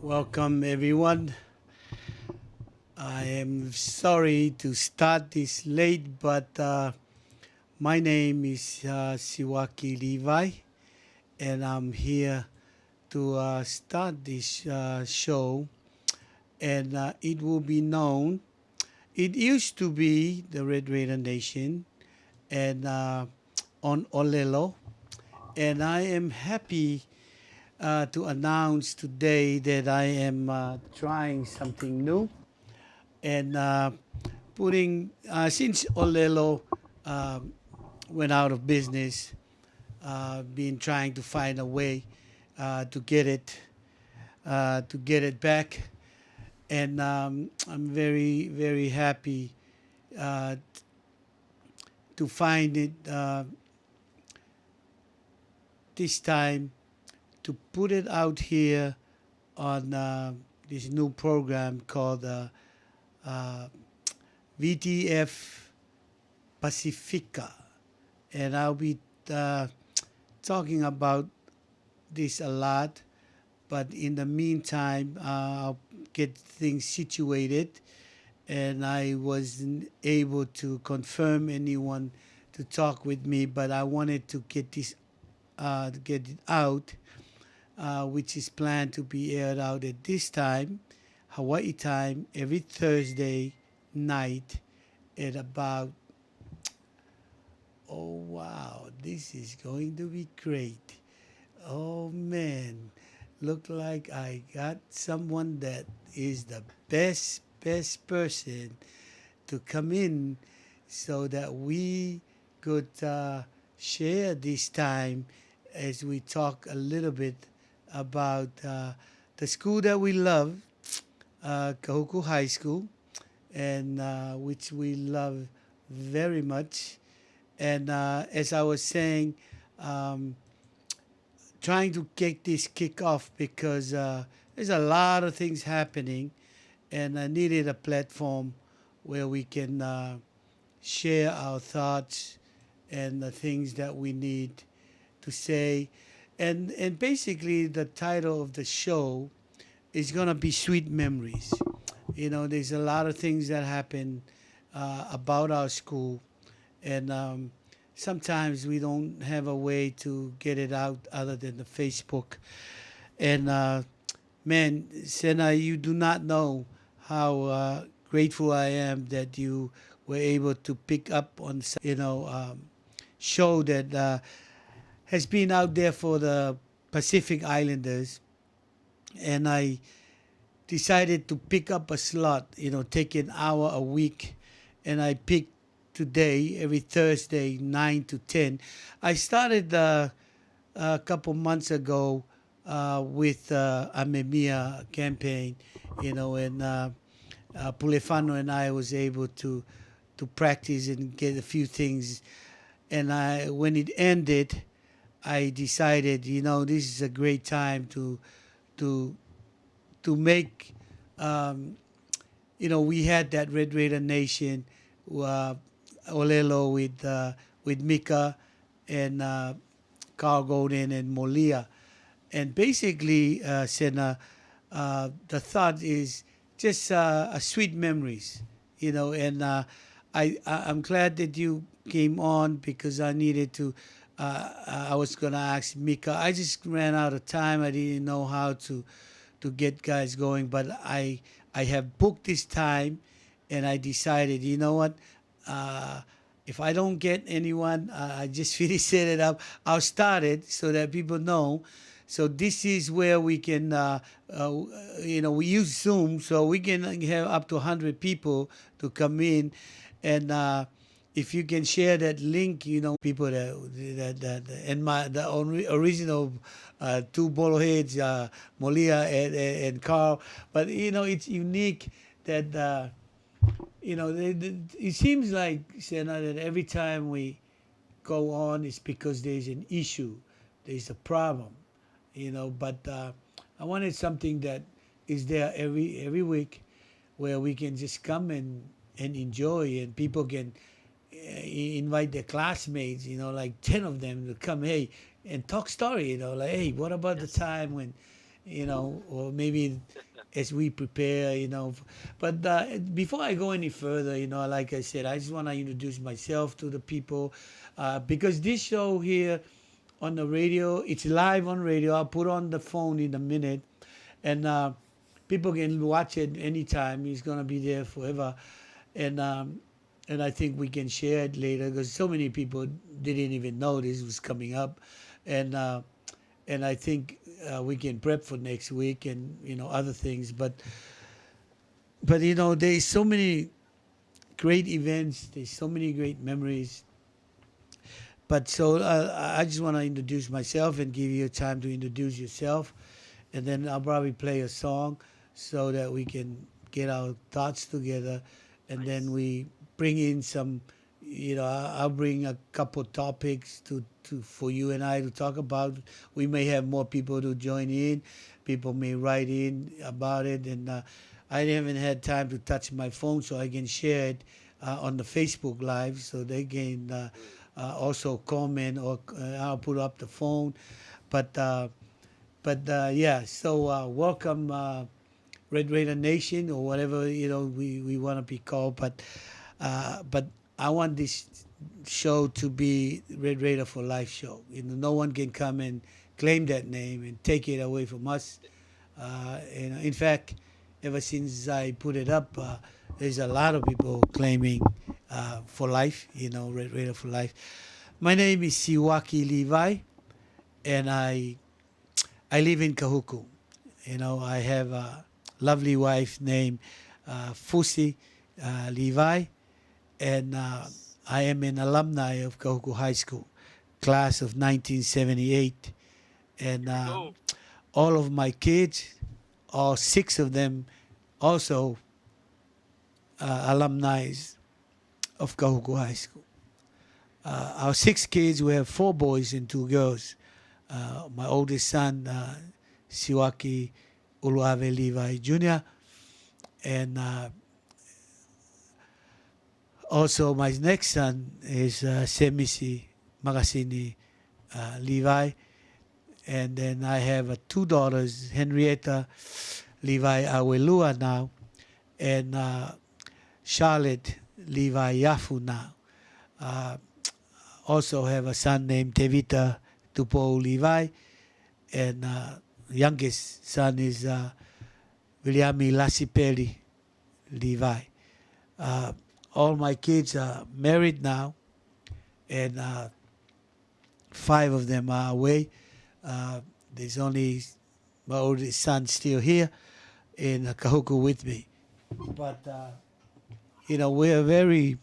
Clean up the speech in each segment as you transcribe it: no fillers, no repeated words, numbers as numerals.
Welcome, everyone. I am sorry to start this late, but my name is Siwaki Levi, and I'm here to start this show. And it will be known. It used to be the Red Raider Nation, and on Olelo, and I am happy to announce today that I am trying something new and putting since Olelo went out of business, been trying to find a way to get it back, and I'm very happy uh, to find it this time to put it out here on this new program called uh, VTF Pacifica, and I'll be uh, talking about this a lot. But in the meantime, I'll get things situated, and I wasn't able to confirm anyone to talk with me, but I wanted to get this to get it out, which is planned to be aired out at this time, Hawaii time, every Thursday night at about. Oh wow, this is going to be great. Oh man, look like I got someone that is the best person to come in so that we could share this time as we talk a little bit about the school that we love, Kahuku High School, and which we love very much. And as I was saying, um, trying to get this kick off because there's a lot of things happening, and I needed a platform where we can share our thoughts and the things that we need to say. And basically, the title of the show is going to be Sweet Memories. You know, there's a lot of things that happen about our school, and sometimes we don't have a way to get it out other than the Facebook. And man, Sena, you do not know how grateful I am that you were able to pick up on show that has been out there for the Pacific Islanders, and I decided to pick up a slot, take an hour a week, and I picked today, every Thursday, 9 to 10. I started a couple months ago with Amemia campaign, and Pulefano and I was able to practice and get a few things. And when it ended, I decided, this is a great time to to make, we had that Red Raider Nation, uh, Olelo with Mika and Carl Golden and Molia. And basically, Sena, the thought is just a sweet memories, and I'm glad that you came on because I needed to. I was gonna ask Mika. I just ran out of time. I didn't know how to get guys going, but I have booked this time, and I decided, you know what, if I don't get anyone, I just really set it up. I'll start it so that people know. So this is where we can, we use Zoom, so we can have up to 100 people to come in, and if you can share that link, people and original two bolo heads, Molia and Carl, but it's unique that it seems like, Sena, that every time we go on, it's because there's an issue, there's a problem, but I wanted something that is there every week where we can just come and enjoy, and people can invite their classmates, like 10 of them to come, hey, and talk story, like, hey, what about the time when or maybe as we prepare, But before I go any further, like I said, I just want to introduce myself to the people, because this show here on the radio, it's live on radio. I'll put on the phone in a minute, and people can watch it anytime. It's gonna be there forever, and I think we can share it later because so many people didn't even know this was coming up, and I think we can prep for next week and other things. But there's so many great events. There's so many great memories. But so I just want to introduce myself and give you time to introduce yourself, and then I'll probably play a song so that we can get our thoughts together, and then Nice. we bring in some. I'll bring a couple topics for you and I to talk about. We may have more people to join in. People may write in about it, and I haven't had time to touch my phone, so I can share it on the Facebook Live, so they can Mm. also comment, or I'll put up the phone. But yeah, so welcome, Red Raider Nation, or whatever we want to be called. But I want this show to be Red Raider for Life show. No one can come and claim that name and take it away from us. In fact, ever since I put it up, there's a lot of people claiming for life. Red Raider for Life. My name is Siwaki Levi, and I live in Kahuku. I have a lovely wife named Fusi Levi, and Nice. I am an alumni of Kahuku High School, class of 1978. And Here we go. all of my kids, all six of them, also alumni of Kahuku High School. Our six kids, we have four boys and two girls. My oldest son, Siwaki Uluave Levi Jr., and also my next son is Semisi Magasini Levi. And then I have two daughters, Henrietta Levi Awelua now, and Charlotte Levi Yafu now. Uh, Also have a son named Tevita Tupo Levi, and youngest son is Williami Lasipeli Levi. Uh, all my kids are married now, and five of them are away. There's only my oldest son still here in Kahuku with me. But, we're very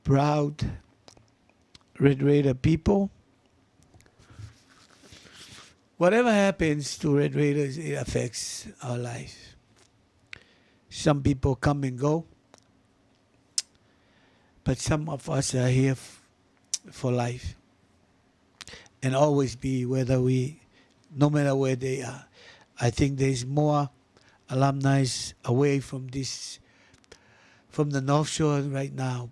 proud Red Raider people. Whatever happens to Red Raiders, it affects our life. Some people come and go, but some of us are here for life and always be, no matter where they are. I think there's more alumni away from the North Shore right now,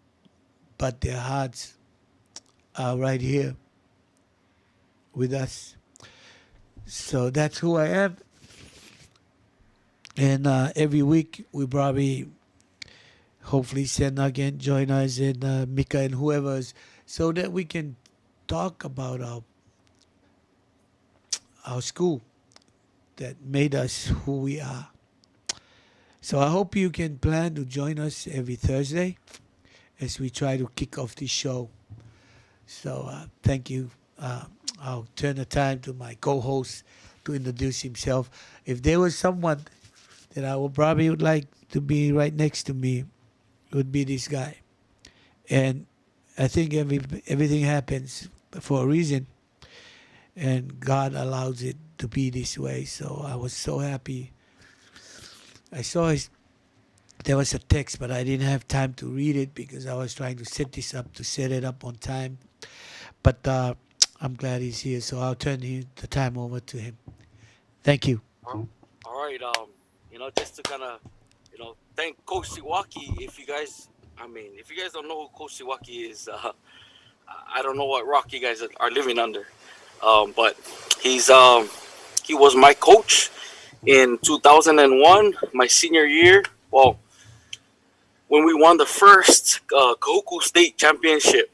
but their hearts are right here with us. So that's who I am. And every week we probably, hopefully, Senna can join us, and Mika and whoever's, so that we can talk about our school that made us who we are. So I hope you can plan to join us every Thursday as we try to kick off this show. So thank you. I'll turn the time to my co-host to introduce himself. If there was someone that I would like to be right next to me, it would be this guy. And I think everything happens for a reason, and God allows it to be this way. So I was so happy. I saw there was a text, but I didn't have time to read it because I was trying to set it up on time. But I'm glad he's here, so I'll turn the time over to him. Thank you. All all right. Just to kind of, thank Coach Siwaki. If you guys don't know who Coach Siwaki is, I don't know what rock you guys are living under. But he's Kowalski was my coach in 2001, my senior year. Well, when we won the first Kahuku State Championship.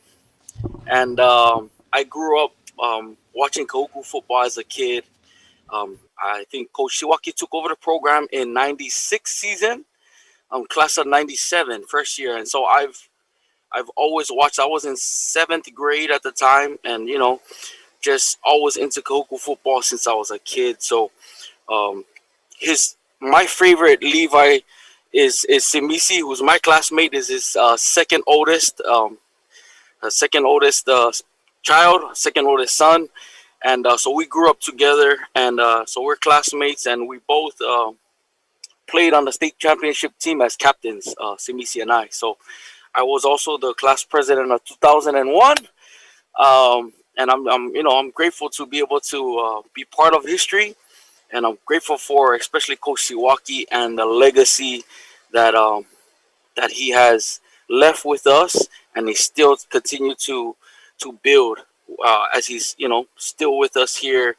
And I grew up watching Kahuku football as a kid. I think Coach Shiwaki took over the program in '96 season, class of '97, first year, and so I've always watched. I was in seventh grade at the time, and just always into Kahuku football since I was a kid. So um, his my favorite Levi is Simisi, who's my classmate. Is his second oldest child, second oldest son, and so we grew up together, and so we're classmates, and we both played on the state championship team as captains, Simisi and I. So I was also the class president of 2001, and I'm grateful to be able to be part of history, and I'm grateful for especially Coach Siwaki and the legacy that that he has left with us, and he still continue to build as he's still with us here,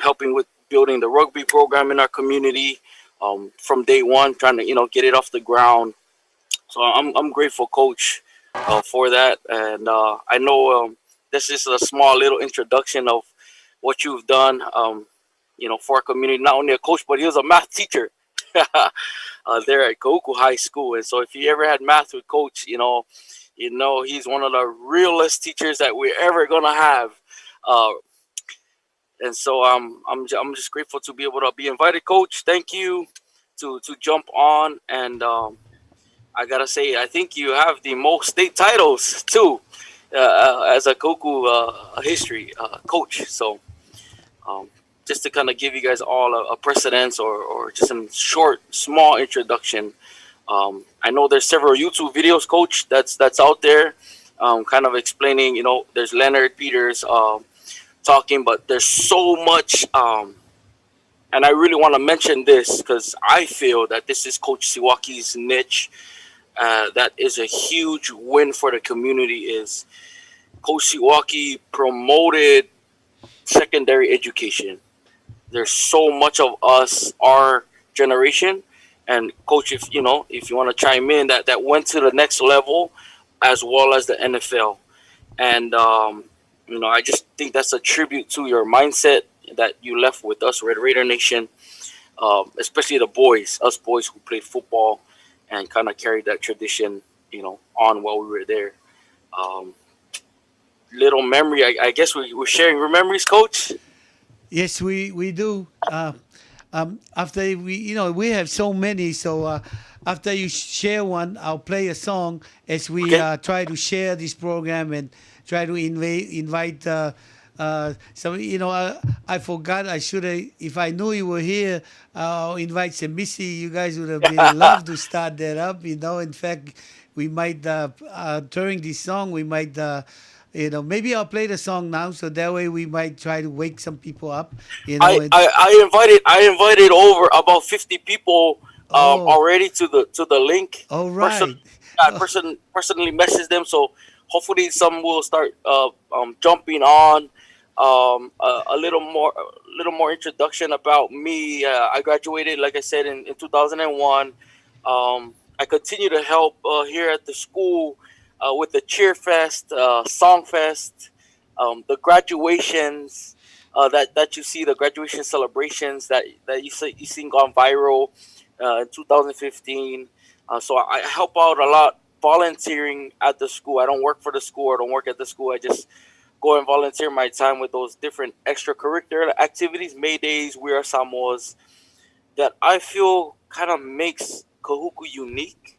helping with building the rugby program in our community from day one, trying to get it off the ground. So I'm grateful, Coach, for that, and I know this is a small little introduction of what you've done, for our community. Not only a coach, but he was a math teacher. There at Goku High School. And so if you ever had math with Coach, he's one of the realest teachers that we're ever gonna have. Uh, and so I'm just grateful to be able to be invited, Coach. Thank you to jump on. And I gotta say, I think you have the most state titles too, as a Goku history coach. So um, just to kind of give you guys all a precedence, or just some short, small introduction. I know there's several YouTube videos, Coach, that's out there, kind of explaining. There's Leonard Peters talking, but there's so much. And I really want to mention this because I feel that this is Coach Siwaki's niche. That is a huge win for the community. Is Coach Siwaki promoted secondary education. There's so much of us, our generation, and Coach, if you want to chime in, that went to the next level, as well as the NFL, and I just think that's a tribute to your mindset that you left with us, Red Raider Nation, especially us boys who played football and kind of carried that tradition, on while we were there. Um, Little memory, I guess we're sharing memories, Coach. Yes, we do. After we have so many. So after you share one, I'll play a song as we Okay. try to share this program and try to invite some. I forgot. I should have. If I knew you were here, I'll invite some Missy. You guys would have been love to start that up. In fact, we might during this song we might. Maybe I'll play the song now, so that way we might try to wake some people up. I, And I, I invited over about 50 people oh, already to the link. all Person right. I personally messaged them, so hopefully some will start jumping on. A little more introduction about me. I graduated, like I said, in 2001. I continue to help here at the school with the Cheer Fest, Song Fest, the graduations that you see, the graduation celebrations that you seen gone viral in 2015. So I help out a lot volunteering at the school. I don't work for the school or don't work at the school. I just go and volunteer my time with those different extracurricular activities, May Days, We Are Samoas, that I feel kind of makes Kahuku unique,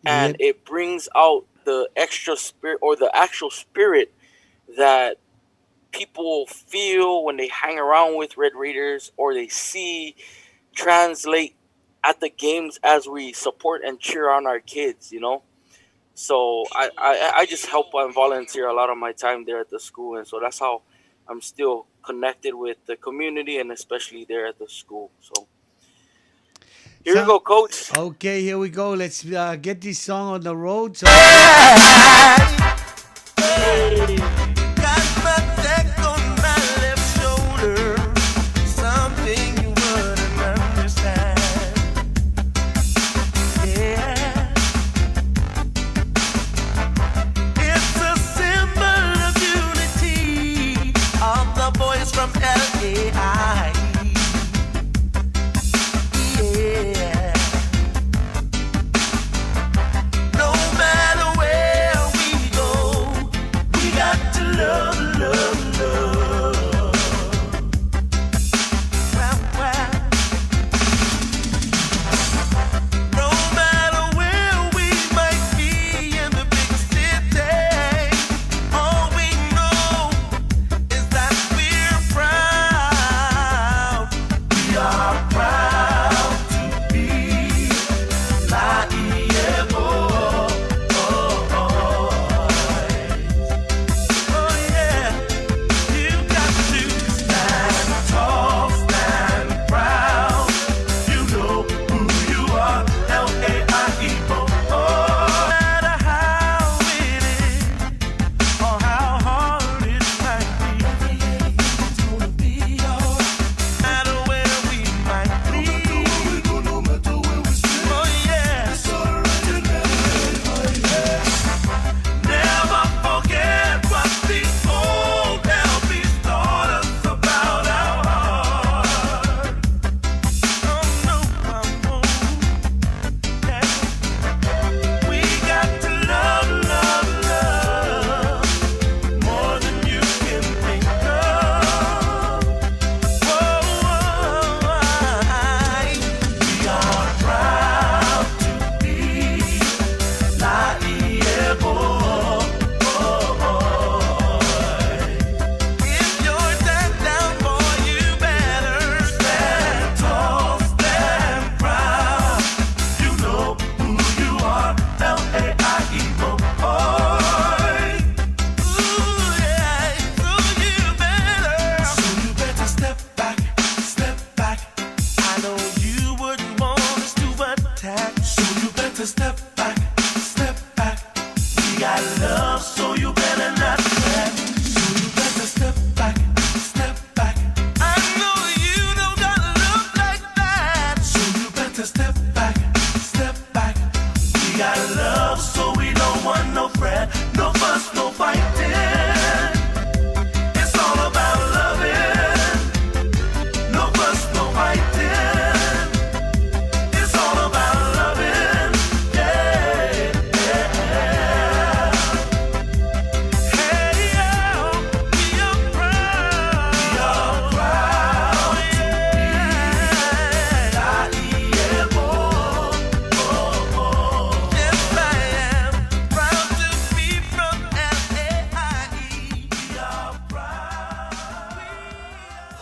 and Yep. it brings out the extra spirit, or the actual spirit, that people feel when they hang around with Red Raiders, or they see translate at the games as we support and cheer on our kids. So I just help and volunteer a lot of my time there at the school, and so that's how I'm still connected with the community, and especially there at the school. So here we So go, Coach. okay, here we go. Let's get this song on the road. So Hey. Got my deck on my left shoulder.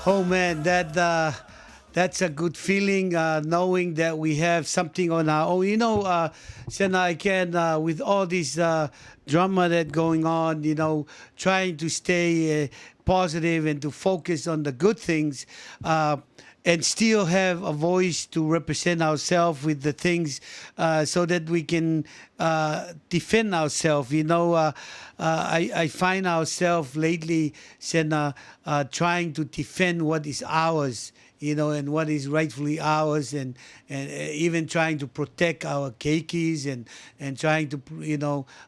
Oh man, that's a good feeling, knowing that we have something on our own. Sena, I can, with all this drama that going on, trying to stay positive and to focus on the good things. And still have a voice to represent ourselves with the things, so that we can defend ourselves. I find ourselves lately, Senna, trying to defend what is ours, and what is rightfully ours, and even trying to protect our keikis, and trying to,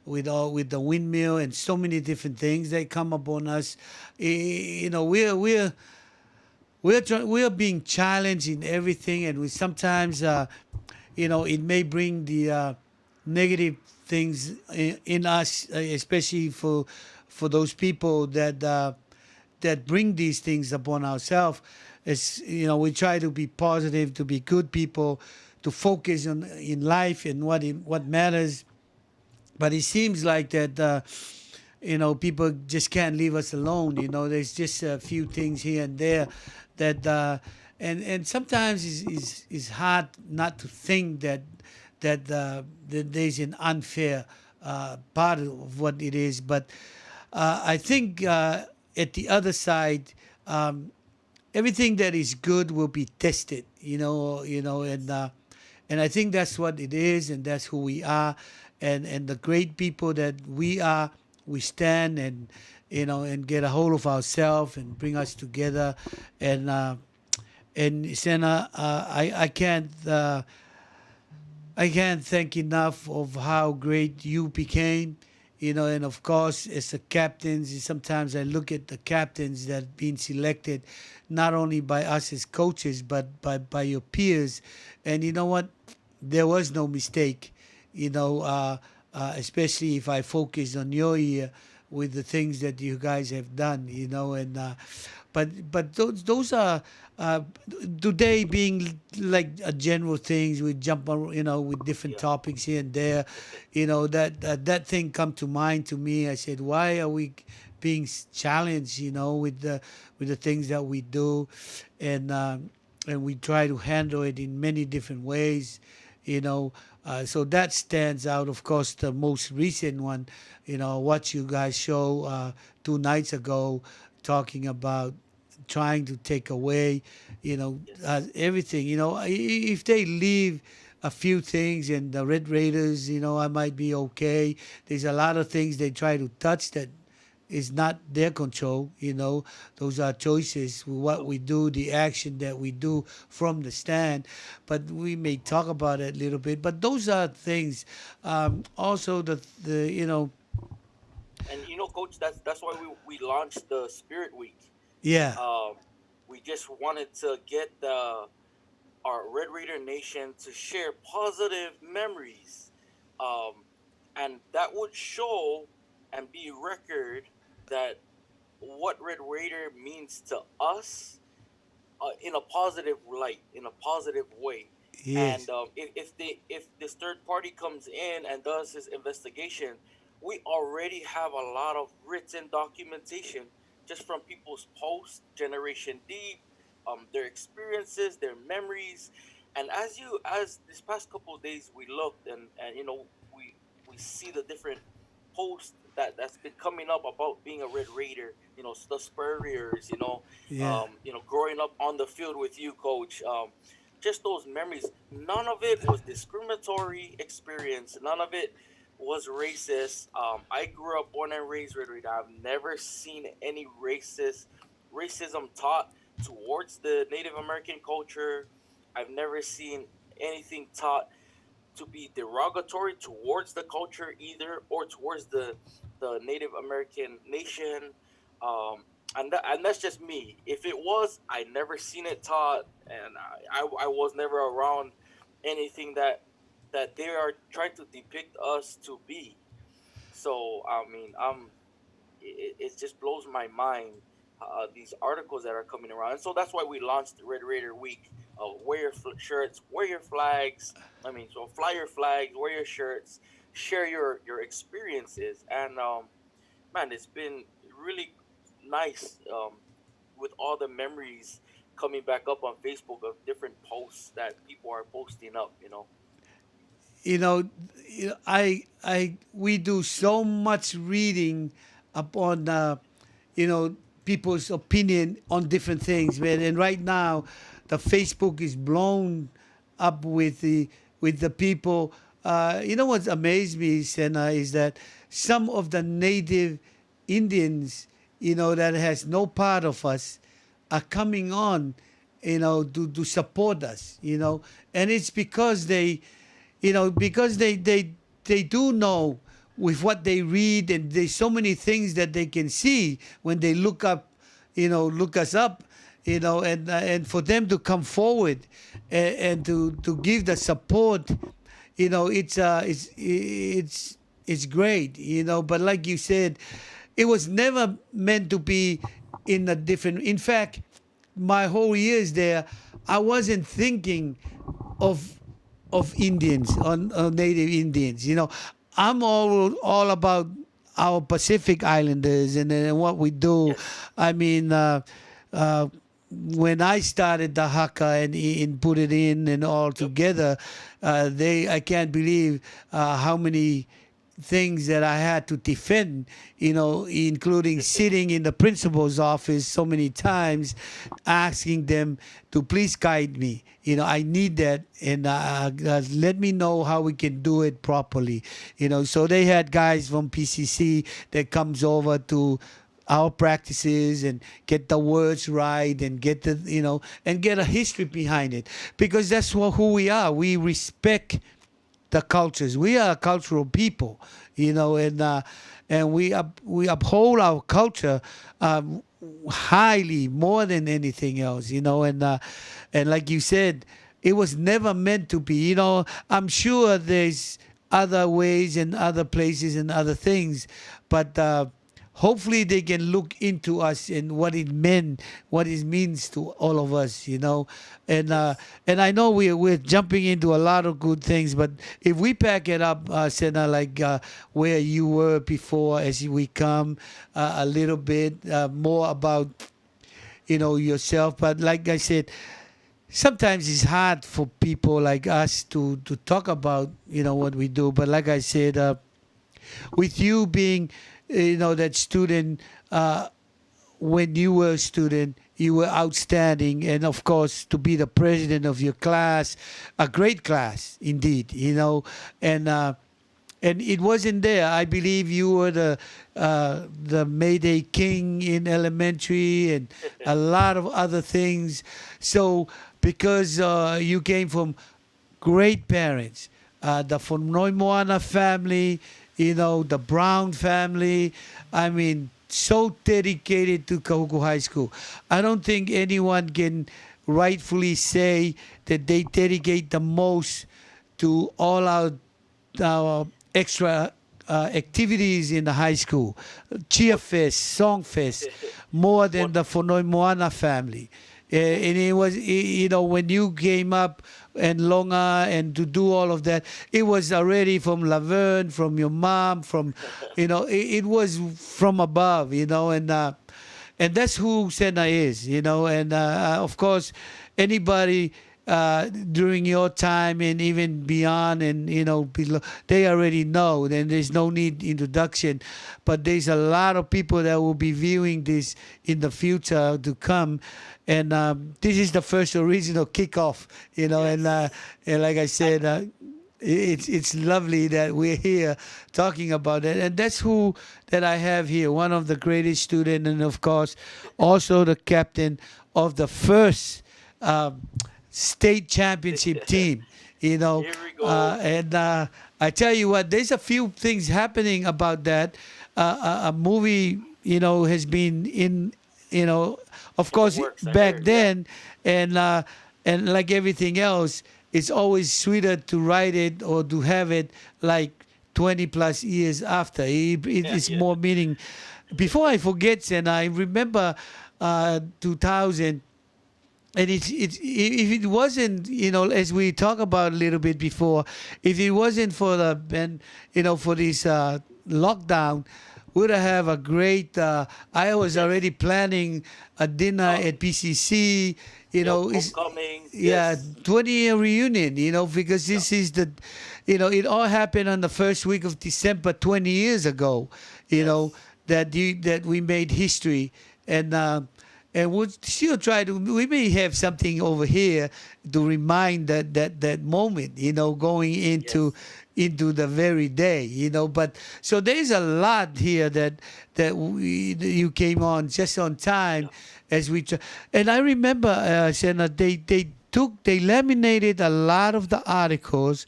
with the windmill and so many different things that come upon us. We're being challenged in everything, and we sometimes, it may bring the negative things in us, especially for those people that bring these things upon ourselves. As we try to be positive, to be good people, to focus on in life and what matters. But it seems like that, people just can't leave us alone. There's just a few things here and there that, and sometimes is hard not to think that there's an unfair part of what it is. But I think, at the other side, everything that is good will be tested. And I think that's what it is, and that's who we are, and the great people that we are. We stand, and get a hold of ourselves and bring us together, and Sena, I can't thank enough of how great you became. And of course, as the captains, sometimes I look at the captains that have been selected, not only by us as coaches, but by your peers. And you know what? There was no mistake, especially if I focus on your year with the things that you guys have done, and but those are, uh, today being like a general things. We jump on, with different Yeah. topics here and there. That thing come to mind to me. I said, why are we being challenged, with the things that we do, and we try to handle it in many different ways, you know. So that stands out. Of course, the most recent one, what you guys show 2 nights ago, talking about trying to take away, Yes. everything. If they leave a few things in the Red Raiders, I might be okay. There's a lot of things they try to touch that is not their control. Those are choices, what we do, the action that we do from the stand. But we may talk about it a little bit. But those are things. Also, the And coach, that's why we launched the Spirit Week. yeah, Um, we just wanted to get our Red Raider Nation to share positive memories, um, and that would show and be record that what Red Raider means to us, in a positive light, in a positive way. And yes, if this third party comes in and does his investigation, we already have a lot of written documentation just from people's posts, Generation Deep, their experiences, their memories. And as this past couple of days we looked, and we see the different posts that's been coming up about being a Red Raider, the Spurriers, yeah, growing up on the field with you, coach. Just those memories. None of it was discriminatory experience. None of it was racist. I grew up born and raised Red Raider. I've never seen any racism taught towards the Native American culture. I've never seen anything taught to be derogatory towards the culture either, or towards the Native American nation. And that's just me. If it was, I never seen it taught, and I was never around anything that they are trying to depict us to be. So I mean, it just blows my mind, these articles that are coming around. And so that's why we launched Red Raider Week. Wear your shirts, wear your flags. I mean, so fly your flags, wear your shirts, share your experiences. And man, it's been really nice, with all the memories coming back up on Facebook of different posts that people are posting up. you know, we do so much reading upon, you know, people's opinion on different things, man. And right now, the Facebook is blown up with the people. You know what's amazed me, Senna, is that some of the native Indians, you know, that has no part of us, are coming on, you know, to support us, you know, and it's because they do know with what they read, and there's so many things that they can see when they look up, you know, look us up, you know, and for them to come forward and to give the support, you know, it's great, you know. But like you said, it was never meant to be in a different. In fact, my whole years there, I wasn't thinking of Indians, on native Indians. You know, I'm all about our Pacific Islanders and what we do. Yes. I mean, uh, when I started the haka and put it in and all Yep. together, I can't believe how many things that I had to defend, you know, including sitting in the principal's office so many times, asking them to please guide me. You know, I need that, and let me know how we can do it properly. You know, so they had guys from PCC that comes over to our practices and get the words right and get the, you know, and get a history behind it, because that's who we are. We respect the cultures. We are a cultural people, you know, and we uphold our culture, highly, more than anything else, you know. And like you said, it was never meant to be. You know, I'm sure there's other ways and other places and other things, but hopefully they can look into us and what it meant, what it means to all of us, you know. Yes. And I know we're jumping into a lot of good things, but if we pack it up, Senna, like where you were before, as we come a little bit more about, you know, yourself. But like I said, sometimes it's hard for people like us to talk about, you know, what we do. But like I said, with you being, you know, that student, when you were a student, you were outstanding, and of course to be the president of your class, a great class indeed, you know. And it wasn't there. I believe you were the Mayday King in elementary and a lot of other things. So because you came from great parents, the Fonoy Moana family, you know, the Brown family. I mean, so dedicated to Kahuku High School. I don't think anyone can rightfully say that they dedicate the most to all our extra activities in the high school, cheer fest, song fest, more than What? the Fonoy Moana family. And it was, you know, when you came up and Longa and to do all of that, it was already from Laverne, from your mom, from, you know, it was from above, you know. And that's who Senna is, you know. And of course, anybody during your time and even beyond, and you know, below, they already know. Then there's no need introduction, but there's a lot of people that will be viewing this in the future to come. And this is the first original kickoff, you know. Yes. And like I said, it's lovely that we're here talking about it, and that's who that I have here, one of the greatest student, and of course also the captain of the first state championship team, you know. Here we go. And I tell you what, there's a few things happening about that. A movie, you know, has been in, you know, of In the course works, I back heard. Yeah. then, and like everything else, it's always sweeter to write it or to have it like 20 plus years after. It Yeah. is Yeah. more meaning. Before I forget, and I remember 2000, and it's if it wasn't, you know, as we talked about a little bit before, if it wasn't for the, and you know, for this lockdown, we'd have a great. I was already Yes. planning a dinner Uh, at PCC. You yep. know, it's Homecoming. yeah, Yes. 20-year reunion. You know, because Yep. this is the, it all happened on the first week of December 20 years ago. You know Yes. that we made history, and we'll still try to. We may have something over here to remind that moment. Going Yes. into the very day. But so there's a lot here you came on just on time Yep. as and I remember, Senna, they laminated a lot of the articles,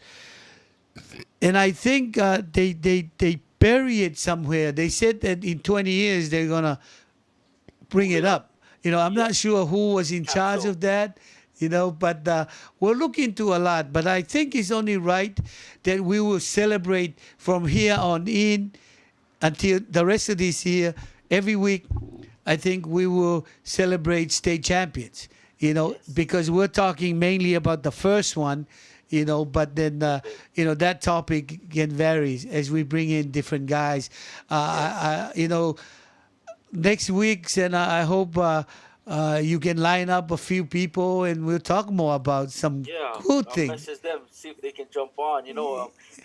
and I think they bury it somewhere. They said that in 20 years they're gonna bring Move it it up. up. I'm not Yep. sure who was in charge Capsule. of that. But we'll look into a lot. But I think it's only right that we will celebrate from here on in until the rest of this year. Every week, I think we will celebrate state champions. Yes. Because we're talking mainly about the first one. But then Okay. that topic can vary as we bring in different guys. Yes. Next week, and I hope you can line up a few people and we'll talk more about some Yeah. cool I'll thing. message them, see if they can jump on.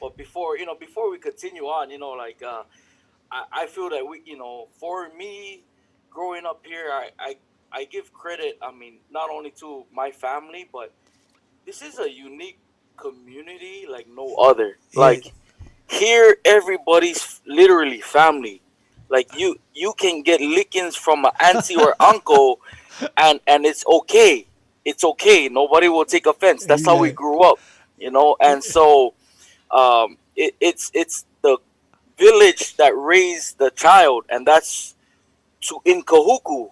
But before before we continue on, like I feel that for me, growing up here, I give credit. I mean, not only to my family, but this is a unique community like no other. Yeah. Like here, everybody's literally family. Like you can get lickings from an auntie or uncle, and it's okay. It's okay. Nobody will take offense. That's how we Yeah. grew up, And so it's the village that raised the child, and that's to in Kahuku.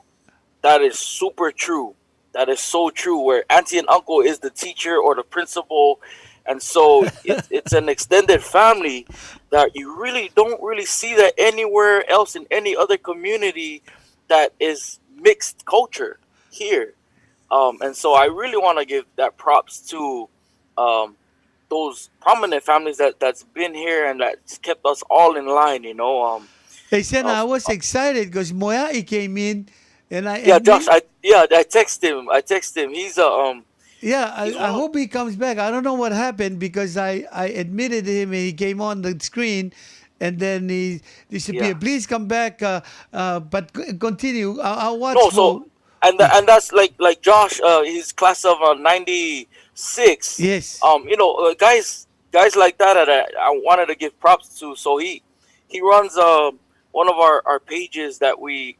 That is super true. That is so true. Where auntie and uncle is the teacher or the principal, and so it's an extended family that you really don't really see that anywhere else in any other community that is mixed culture here. And so I really want to give that props to um, those prominent families that's been here and that's kept us all in line. Hey, Sen, I Of was excited because Moyai came in, and I Yeah, Josh. admit, I text him. I text him. yeah, He's I one of hope he comes back. I don't know what happened because I admitted him and he came on the screen, and then he yeah. disappeared. Please come back, but continue. I'll watch No, so for. and that's like Josh. His class of '96. Yes. Guys like that I wanted to give props to. So he runs one of our pages that we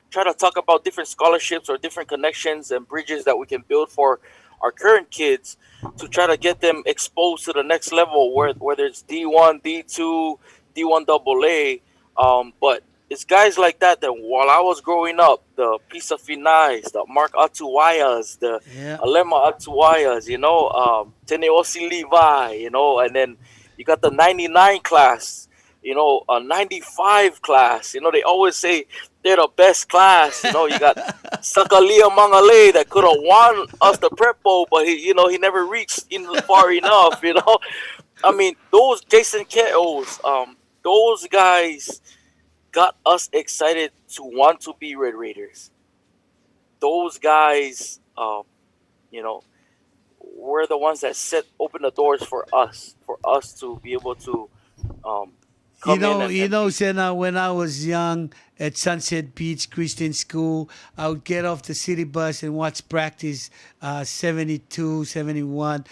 try to talk about different scholarships or different connections and bridges that we can build for our current kids to try to get them exposed to the next level, whether it's D1, D2, D1 AA. But it's guys like that while I was growing up, the Pisa Finais, the Mark Atuayas, the Yeah. Alema Atuayas, Teneosi Levi, and then you got the 99 class, a 95 class. They always say they're the best class. You got Sakalia Mangale that could have won us the Prep Bowl, but he never reached far enough. I mean, those Jason Kettles, those guys got us excited to want to be Red Raiders. Those guys, you know, were the ones that open the doors for us to be able to um, You come in know, and, you and know, be. Senna, when I was young at Sunset Beach Christian School, I would get off the city bus and watch practice 72, 71.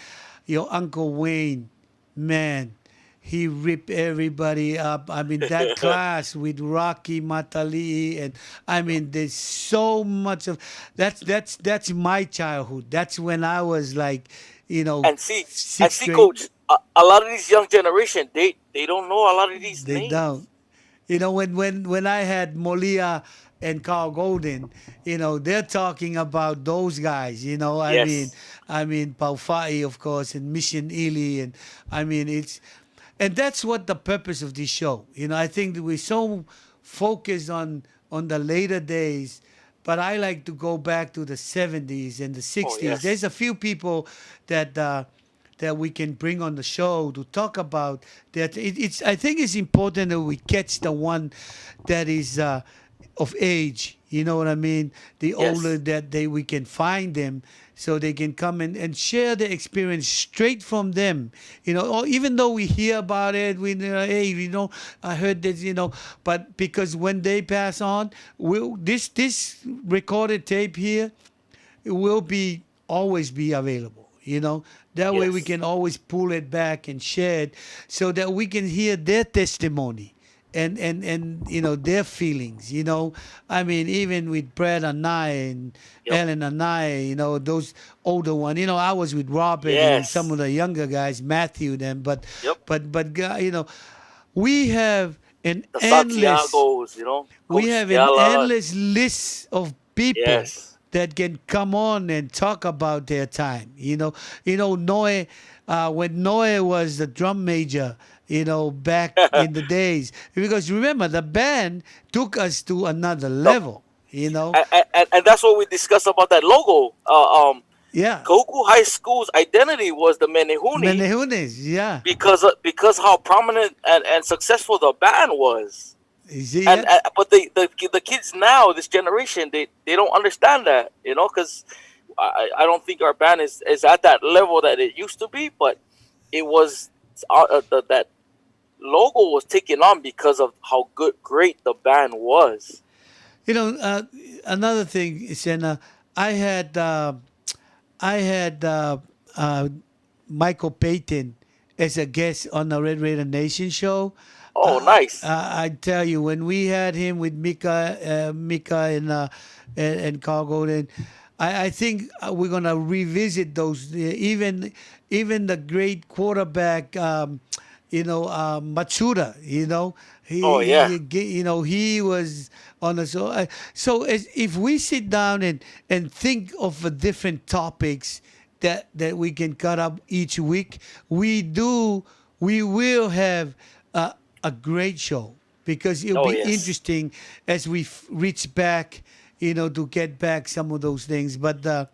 Your Uncle Wayne, man, he ripped everybody up. I mean, that class with Rocky Matali, and I mean, there's so much of that's my childhood. That's when I was like, and see and sixth see, grade. coach, a lot of these young generation, they don't know a lot of these They don't. names. When I had Molia and Carl Golden, they're talking about those guys. Yes. I mean Paufai, of course, and Mission Ely, and I mean and that's what the purpose of this show. I think that we're so focused on the later days, but I like to go back to the 70s and the Oh 60s. There's yes. a few people that that we can bring on the show to talk about that. It's I think it's important that we catch the one that is of age. You know what I mean? The older Yes. that they we can find them, so they can come and share the experience straight from them. Or even though we hear about it, hey, I heard this, but because when they pass on, this recorded tape here, it will be always be available. That way we Yes. can always pull it back and share it, so that we can hear their testimony and their feelings. I mean, even with Brad and I and Yep. Ellen and I, those older one. I was with Robert and some of Yes. the younger guys, Matthew, them. but Yep. but but we have an The endless Santiago's, we Coach have an Stella. endless list of people Yes. that can come on and talk about their time. Noe, when Noe was the drum major, back in the days. Because remember, the band took us to another Yep. level. You know, And that's what we discussed about that logo. yeah, Kahuku High School's identity was the Menehune Menehunes, yeah. because how prominent and successful the band was. You see And it? but the kids now, this generation, they don't understand that, because I don't think our band is at that level that it used to be, but it was that logo was taken on because of how great the band was. You know, another thing, Senna, I had uh, I had Michael Payton as a guest on the Red Raider Nation show. Oh, nice. I tell you, when we had him with Mika and Carl Golden, I think we're gonna revisit those. Even the great quarterback, Matsuda. Oh yeah. He was on the so. If we sit down and think of different topics that we can cut up each week, we will have a great show, because it'll Oh be yes. interesting as we reach back, to get back some of those things. You But know,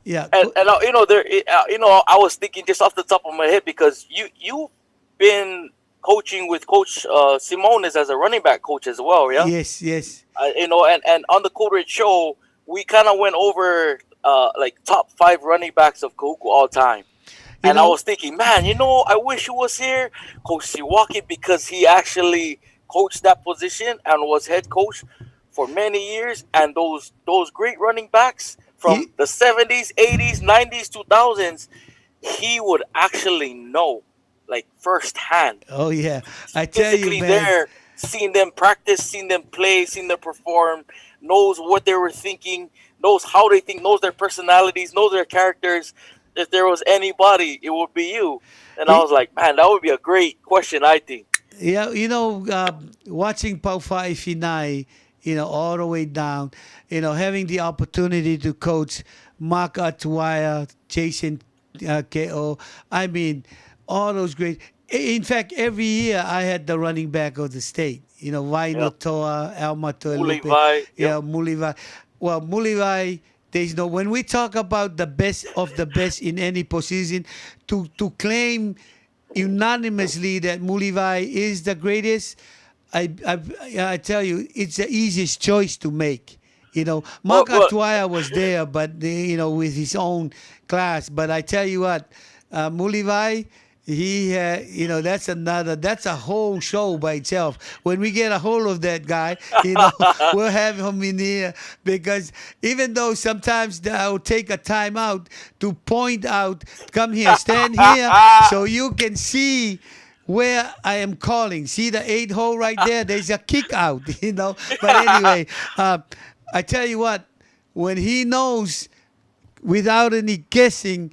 yeah, there, I was thinking just off the top of my head because you've been coaching with Coach Simones as a running back coach as well, yeah. yes, yes. And on the Code Red show, we kind of went over like top five running backs of Kahuku all time. You And I know, was thinking, man, I wish he was here, Coach Siwaki, because he actually coached that position and was head coach for many years. And those great running backs from he, the 70s, 80s, 90s, 2000s, he would actually know, like firsthand, oh yeah, I tell you, physically man. there, seeing them practice, seeing them play, seeing them perform, knows what they were thinking, knows how they think, knows their personalities, knows their characters. If there was anybody, it would be you. And I He, was like, man, that would be a great question, I think. Yeah, watching Paufa Ifinai, all the way down, having the opportunity to coach Mark Atuaya, Jason Ko. I mean, all those great. In fact, every year I had the running back of the state. Yep. Vaino Toa, Alma Lupe, Mulivai. Yep. yeah, Mulivai. Well, Mulivai, there's no. When we talk about the best of the best in any position, to claim unanimously that Mulivai is the greatest, I tell you, it's the easiest choice to make. Well, Mark well, Atuaya was there, but with his own class. But I tell you what, Mulivai, that's a whole show by itself. When we get a hold of that guy, we'll have him in here, because even though sometimes I'll take a time out to point out, come here, stand here, so you can see where I am calling. See the 8 hole right there? There's a kick out, But anyway, I tell you what, when he knows without any guessing,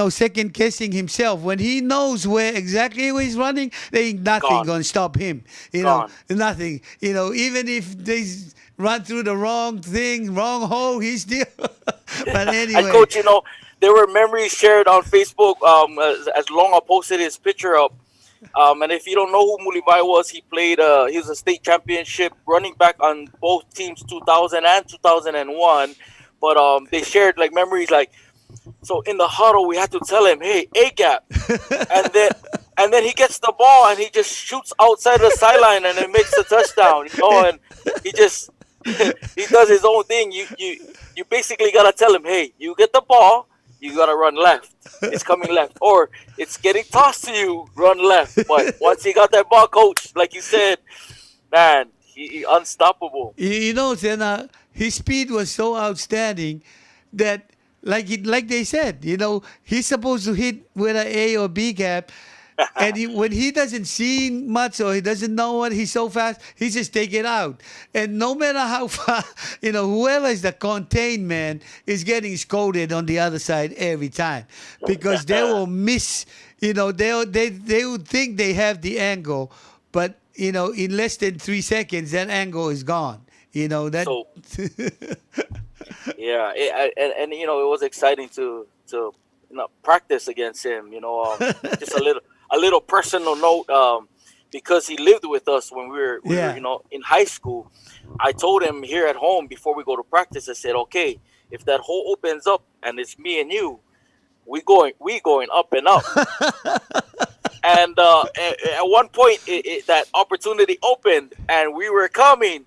second guessing himself. When he knows where he's running, there ain't nothing gone, gonna stop him. gone. Nothing. Even if they run through the wrong thing, wrong hole, he's still. But And anyway, coach, there were memories shared on Facebook. As Longa posted his picture up. And if you don't know who Mulivai was, he played. He was a state championship running back on both teams, 2000 and 2001. But they shared like memories, like So in the huddle, we had to tell him, "Hey, A gap," and then he gets the ball and he just shoots outside the sideline and it makes the touchdown. And he just he does his own thing. You basically gotta tell him, "Hey, you get the ball, you gotta run left. It's coming left, or it's getting tossed to you. Run left." But once he got that ball, coach, like you said, man, he unstoppable. Senna, his speed was so outstanding that, like they said, he's supposed to hit with an A or B gap, and when he doesn't see much or he doesn't know what he's so fast, he just take it out. And no matter how far, whoever is the contained man is getting scolded on the other side every time because they will miss. They would think they have the angle, but in less than 3 seconds, that angle is gone. That. So yeah, and it was exciting to practice against him. Just a little personal note. Because he lived with us when we were in high school. I told him here at home before we go to practice. I said, okay, if that hole opens up and it's me and you, we going up and up. And at one point, that opportunity opened, and we were coming,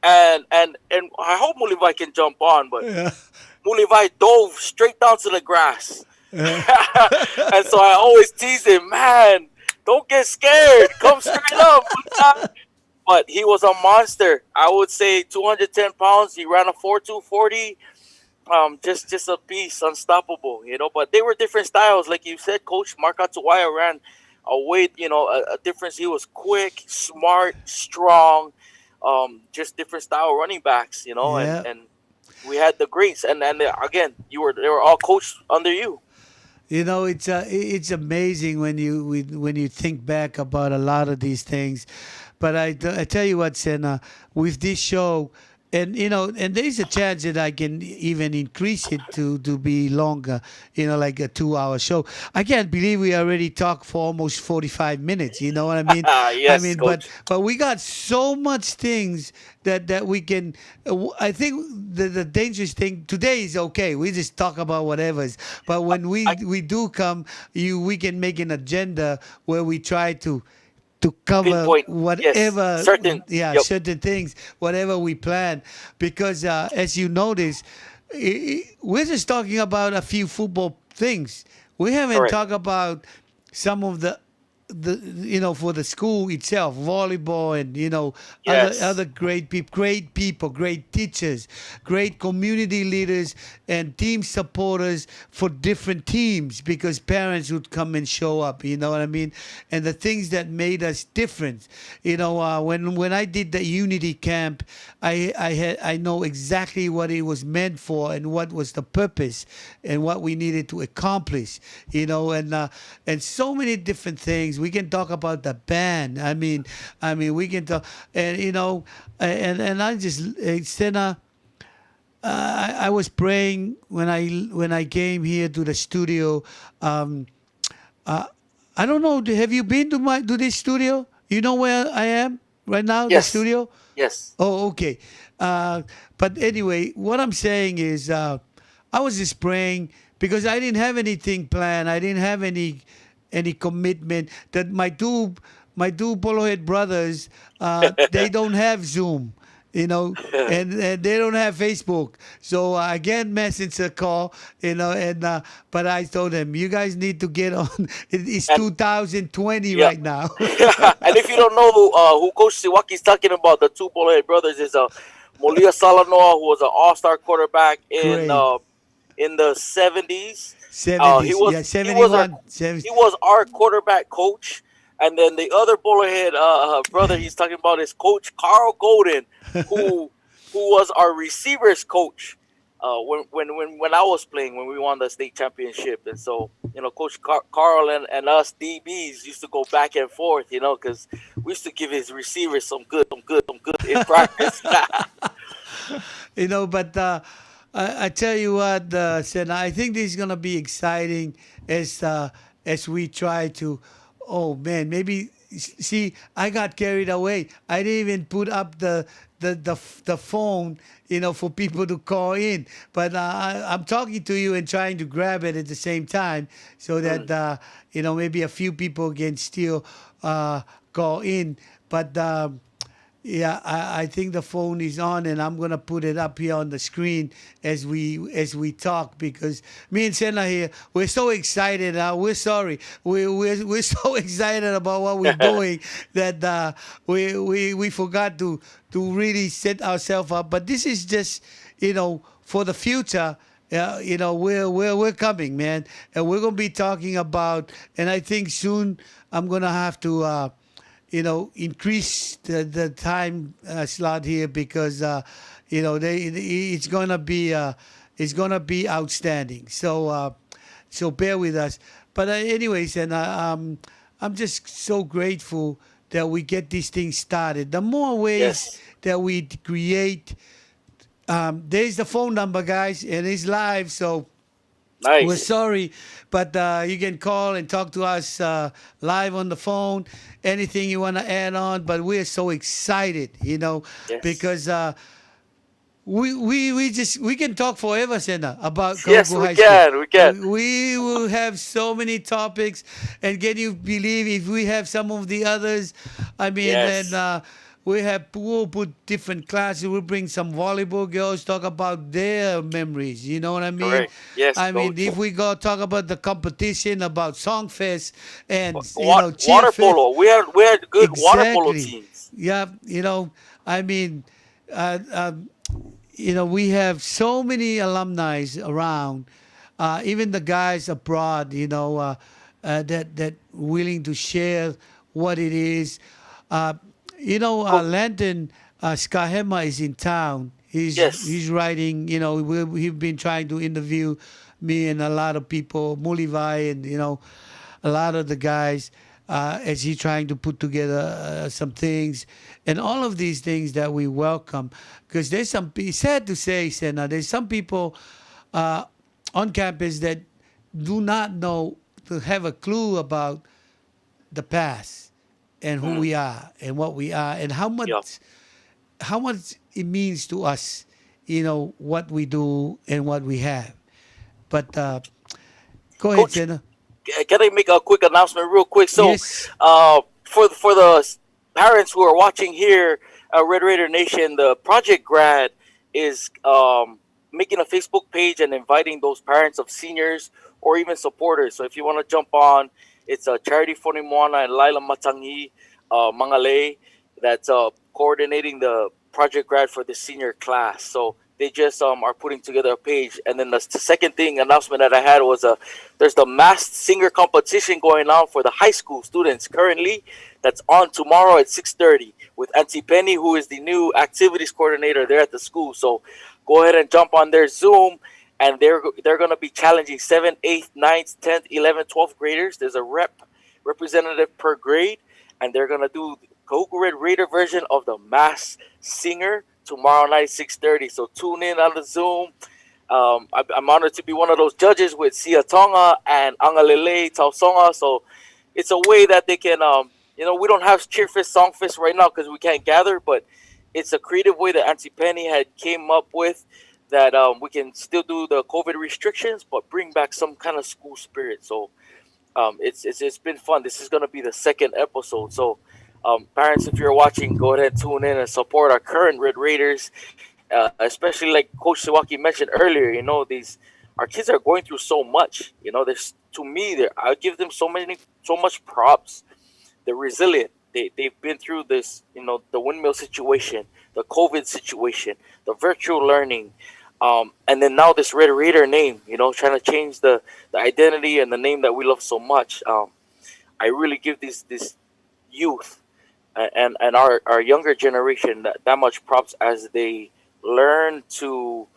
and I hope Mulivai can jump on, but Yeah. Mulivai dove straight down to the grass, Yeah. and so I always tease him, man, don't get scared, come straight up. But he was a monster. I would say 210 pounds. He ran a 4.240. Just a beast, unstoppable. But they were different styles, like you said. Coach Mark Atuwaya ran a weight, a difference. He was quick, smart, strong. Just different style running backs, Yeah. and we had the greats, and again, they were all coached under you. It's amazing when you think back about a lot of these things. But I tell you what, Senna, with this show, and there's a chance that I can even increase it to be longer, like a 2 hour show. I can't believe we already talked for almost 45 minutes. You know what I mean? I Yes, mean, but coach. but we got so much things that we can. I think the dangerous thing today is okay. We just talk about whatever's. But when we I we do come, we can make an agenda where we try to cover pinpoint. Yes, whatever, certain. yeah, Yep. certain things, whatever we plan. Because as you notice, we're just talking about a few football things. We haven't Correct. talked about some of the for the school itself, volleyball, and other Yes. great people, great teachers, great community leaders, and team supporters for different teams because parents would come and show up. You know what I mean? And the things that made us different. When I did the unity camp, I know exactly what it was meant for and what was the purpose and what we needed to accomplish. And so many different things. We can talk about the band. I mean, we can talk, and and I just Senna. I was praying when I came here to the studio. Um, uh, I don't know. Have you been to this studio? You know where I am right now, the Yes. studio. Yes. Oh, okay. Uh, but anyway, what I'm saying is, I was just praying because I didn't have anything planned. I didn't have any commitment. That my two Polohead brothers, they don't have Zoom. And they don't have Facebook. So I get messenger call, but I told them, you guys need to get on. It's And 2020 yeah. right now. And if you don't know who Coach Siwaki's talking about, the two Bullethead brothers is Molia Salanoa, who was an all-star quarterback Great. in the 70s. He 70s. was Yeah, he was our 71. 70. he was our quarterback coach, and then the other Bullethead brother he's talking about is Coach Carl Golden, who was our receivers coach. When I was playing, when we won the state championship, and so Coach Carl and us DBs used to go back and forth, because we used to give his receivers some good in practice. But I tell you what, Senna, I think this is gonna be exciting as we try to. Oh man, maybe see, I got carried away. I didn't even put up the phone, for people to call in. But I'm talking to you and trying to grab it at the same time, so that Mm. maybe a few people can still call in. But yeah, I think the phone is on, and I'm gonna put it up here on the screen as we talk, because me and Senna here, we're so excited. We're sorry, we're so excited about what we're doing that we forgot to really set ourselves up. But this is just for the future. We're coming, man, and we're gonna be talking about. And I think soon I'm gonna have to. Increase the time slot here, because it's gonna be outstanding. So bear with us. But anyways, and I'm just so grateful that we get these things started. The more ways Yes. that we create, there's the phone number, guys, and it's live. So we're Nice. sorry, but you can call and talk to us live on the phone. Anything you want to add on, but we're so excited, Yes. because we can talk forever, Senna, about Yes, Kahuku we High School. can. We can. We will have so many topics, and can you believe if we have some of the others? I mean, and Yes. we'll put different classes. We'll bring some volleyball girls, talk about their memories. You know what I mean? Correct. Yes, I mean, coach. if we go talk about the competition, about Songfest, and Water Cheerfest. polo. We had good water polo Exactly. teams. Yeah, I mean, uh, we have so many alumni around, even the guys abroad, that willing to share what it is. Uh, Co- Landon Skahema is in town. He's yes. writing. We've been trying to interview me and a lot of people, Mulivai, and a lot of the guys, as he trying to put together some things, and all of these things that we welcome, because there's it's sad to say, Senna, there's some people uh, on campus that do not know, to have a clue about the past and who Mm. we are and what we are and how Yeah. much it means to us, what we do and what we have. But go ahead, Coach, Senna. can I make a quick announcement real quick? So, Yes. for the parents who are watching here, Red Raider Nation, the Project Grad is making a Facebook page and inviting those parents of seniors or even supporters. So if you want to jump on, it's Charity Fonimoana and Laila Matangi Mangale that's coordinating the Project Grad for the senior class. So they just are putting together a page. And then the second thing announcement that I had was there's the masked singer competition going on for the high school students currently. That's on tomorrow at 6:30 with Auntie Penny, who is the new activities coordinator there at the school. So go ahead and jump on their Zoom, and they're going to be challenging 7th, 8th, 9th, 10th, 11th, 12th graders. There's a representative per grade, and they're going to do Kahuku Red Raider version of the Masked Singer tomorrow night 6:30. So tune in on the Zoom. I'm honored to be one of those judges with Sia Tonga and Angalele Tausonga. So it's a way that they can, we don't have Cheerfest, Songfest right now because we can't gather, but it's a creative way that Auntie Penny had came up with that we can still do the COVID restrictions, but bring back some kind of school spirit. So it's been fun. This is gonna be the second episode. So parents, if you're watching, go ahead and tune in and support our current Red Raiders, especially like Coach Siwaki mentioned earlier. These our kids are going through so much. There's to me, there I give them so much props. They're resilient. They've been through this, the windmill situation, the COVID situation, the virtual learning, and then now this Red Raider name. Trying to change the identity and the name that we love so much. I really give this youth and our younger generation that much props as they learn to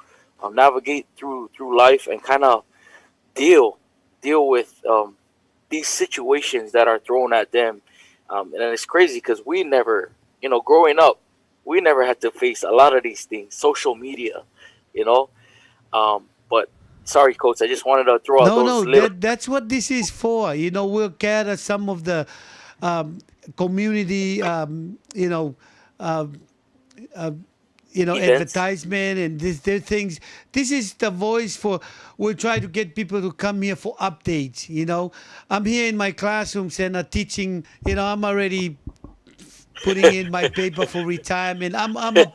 navigate through life and kind of deal deal with these situations that are thrown at them. And it's crazy because we never, growing up, we never had to face a lot of these things. Social media, you know. But sorry, coach, I just wanted to throw out No, those no, little. that's what this is for. We'll gather some of the um, community, uh, events. advertisement and this there things. This is the voice for. We'll try to get people to come here for updates. I'm here in my classrooms and teaching. I'm already putting in my paper for retirement. I'm a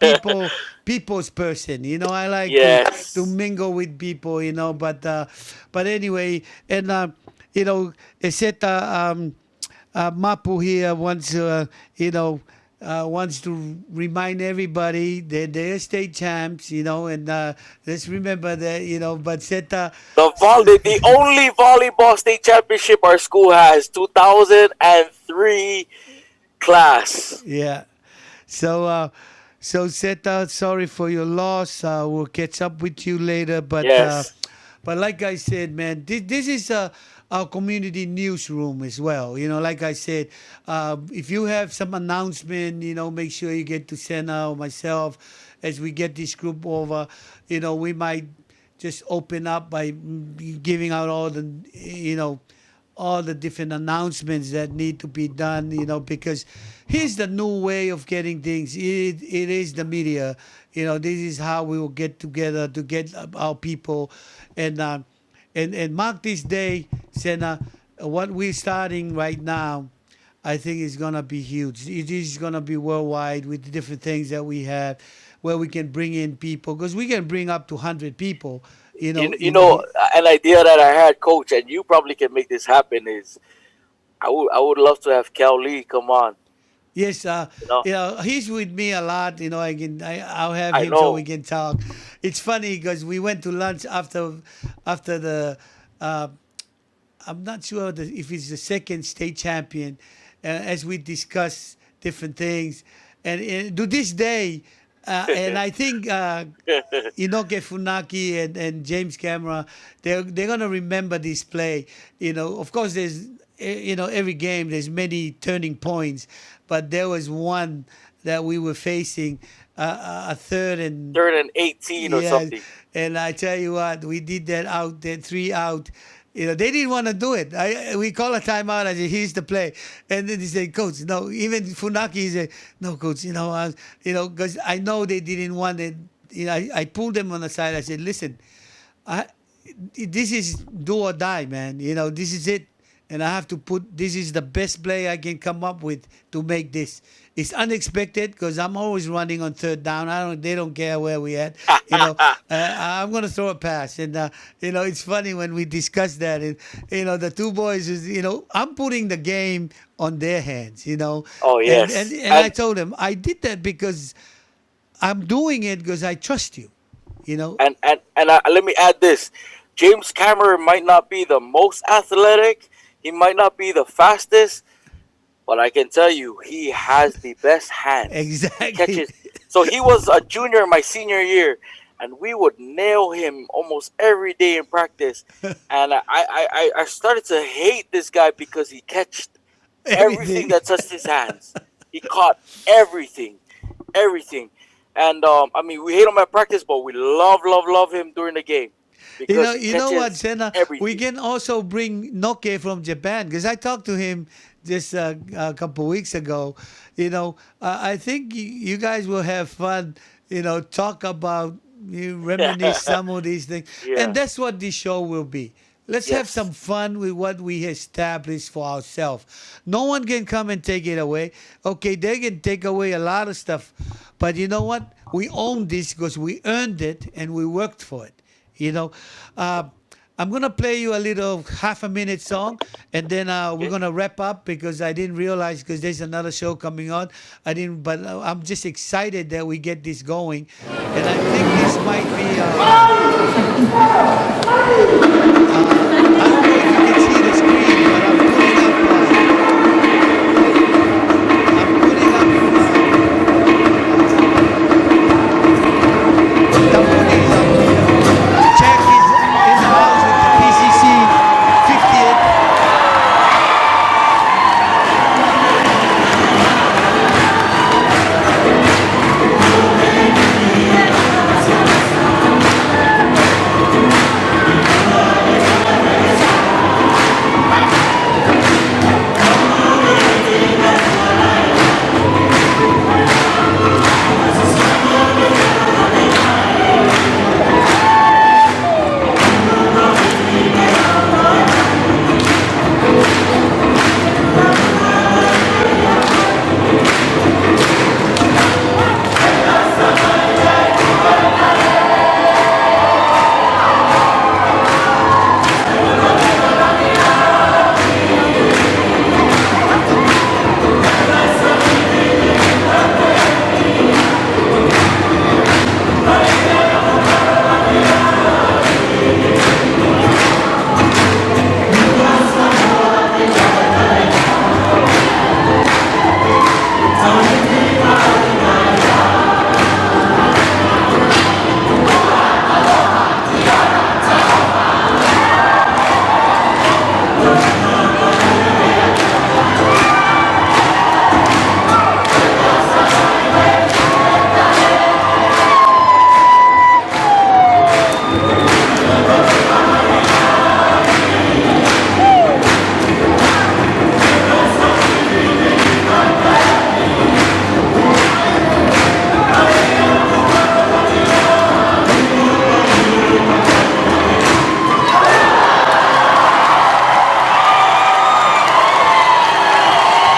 people's person. I like to Yes. mingle with people. But anyway, and except Mapu here wants wants to remind everybody that they're state champs. And let's remember that. But Seta. The only volleyball state championship our school has, 2003 class. Yeah. So Seta, sorry for your loss. We'll catch up with you later. Yes. But like I said, man, this is our community newsroom as well. Like I said, if you have some announcement, make sure you get to Senna or myself as we get this group over. We might just open up by giving out all the different announcements that need to be done, because here's the new way of getting things. It is the media. This is how we will get together to get our people and mark this day, Senna. What we're starting right now, I think is gonna be huge. It is gonna be worldwide with the different things that we have, where we can bring in people because we can bring up to 100 people. An idea that I had, Coach, and you probably can make this happen is I would love to have Cal Lee come on. Yes, You know, he's with me a lot. I'll have I him so we know. can talk. It's funny because we went to lunch after the. I'm not sure if he's the second state champion, as we discuss different things, and to this day, and I think Inoke Funaki and James Camera, they're gonna remember this play. Of course, there's every game there's many turning points, but there was one that we were facing a third and Third and 18 or yeah, something. and I tell you what, we did that out there, three out. They didn't want to do it. We call a timeout. I said, "Here's the play," and then he said, "Coach, no." Even Funaki said, "No, coach. Because I know they didn't want it. I pulled them on the side. I said, "Listen, I this is do or die, man. This is it, and I have to put. This is the best play I can come up with to make this. It's unexpected because I'm always running on third down. They don't care where we at. I'm gonna throw a pass, and it's funny when we discuss that, and the two boys is, I'm putting the game on their hands, Oh and and yes, and I told them I did that because I'm doing it because I trust you, you know. let me add this: James Cameron might not be the most athletic. He might not be the fastest, but I can tell you, he has the best hands. He Exactly. catches. So he was a junior my senior year, and we would nail him almost every day in practice. And I started to hate this guy because he catched everything Everything. that touched his hands. He caught everything, everything. And I mean, we hate him at practice, but we love, love, love him during the game You know, because he you know what, catches Senna? We everything. can also bring Noke from Japan because I talked to him just a couple weeks ago. I think you guys will have fun. Talk about you reminisce some of these things, and Yeah. that's what this show will be. Let's have some Yes. fun with what we established for ourselves. No one can come and take it away. Okay, they can take away a lot of stuff, but you know what? We own this because we earned it and we worked for it. You know, uh, I'm gonna play you a little half a minute song, and then we're Okay. gonna wrap up because I didn't realize because there's another show coming on. I didn't, but I'm just excited that we get this going, and I think this might be. I don't know if you can see the screen, but I'm putting up. I'm putting up. Tambuni is up here. Check is in the house with the PCC 50th.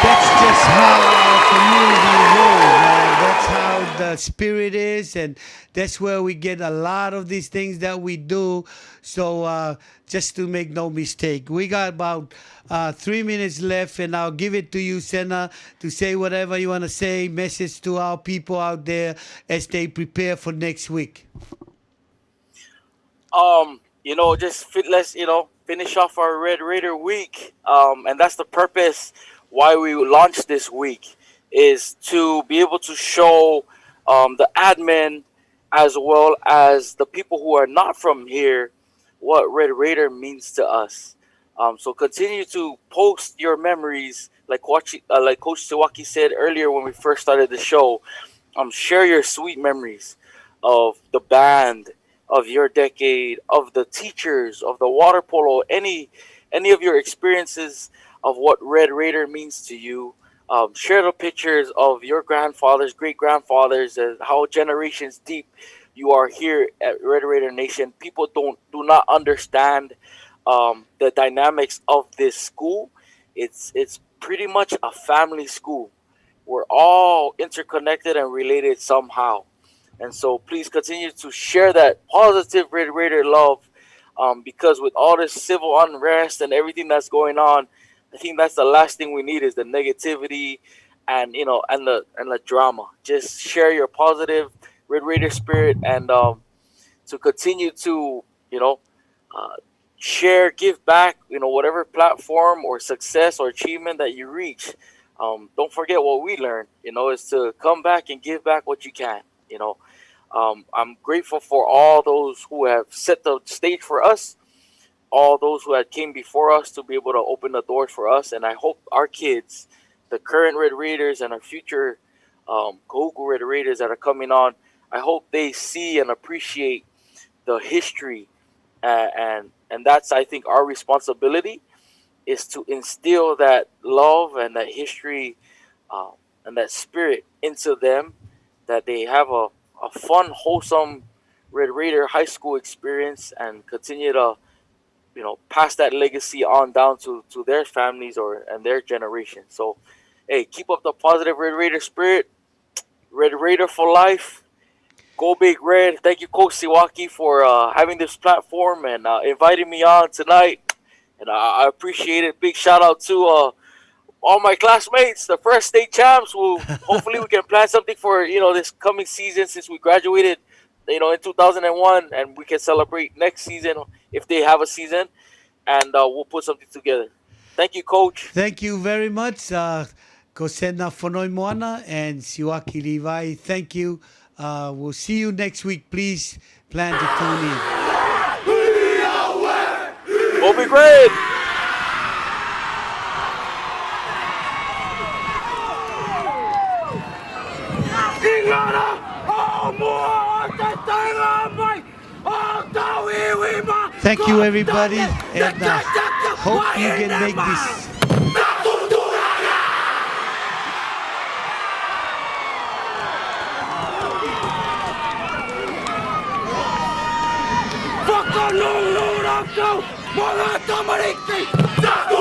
That's just how our community rolls, man. That's how the spirit is, and that's where we get a lot of these things that we do. So just to make no mistake, we got about 3 minutes left, and I'll give it to you, Senna, to say whatever you want to say. Message to our people out there as they prepare for next week. Let's finish off our Red Raider week. And that's the purpose why we launched this week, is to be able to show the admin as well as the people who are not from here what Red Raider means to us. So continue to post your memories, like Coach Sawaki said earlier when we first started the show. Share your sweet memories of the band, of your decade, of the teachers, of the water polo, any of your experiences of what Red Raider means to you. Share the pictures of your grandfathers, great grandfathers, and how generations deep you are here at Red Raider Nation. People do not understand the dynamics of this school. It's pretty much a family school. We're all interconnected and related somehow. And so please continue to share that positive Red Raider love, because with all this civil unrest and everything that's going on, I think that's the last thing we need is the negativity and the drama. Just share your positive Red Raider spirit, and to continue to uh, share, give back, whatever platform or success or achievement that you reach. Don't forget what we learned, is to come back and give back what you can. I'm grateful for all those who have set the stage for us, all those who had came before us to be able to open the doors for us. And I hope our kids, the current Red Raiders and our future Kahuku Red Raiders that are coming on, I hope they see and appreciate the history, and that's, I think, our responsibility, is to instill that love and that history, and that spirit into them, that they have a fun, wholesome Red Raider high school experience, and continue to pass that legacy on down to their families and their generation. So, hey, keep up the positive Red Raider spirit. Red Raider for life. Go Big Red. Thank you, Coach Siwaki, for having this platform and inviting me on tonight. And I appreciate it. Big shout out to all my classmates, the first state champs. Who hopefully we can plan something for this coming season, since we graduated in 2001, and we can celebrate next season if they have a season, and we'll put something together. Thank you, Coach. Thank you very much, Kosena Fonoi Moana and Siwaki Levi. Thank you. We'll see you next week. Please plan to tune in. Go Big Red. Thank you, everybody, and hope you can make this. Fuck on, no, no, no, no, no, no, no, no, no, no, no, no,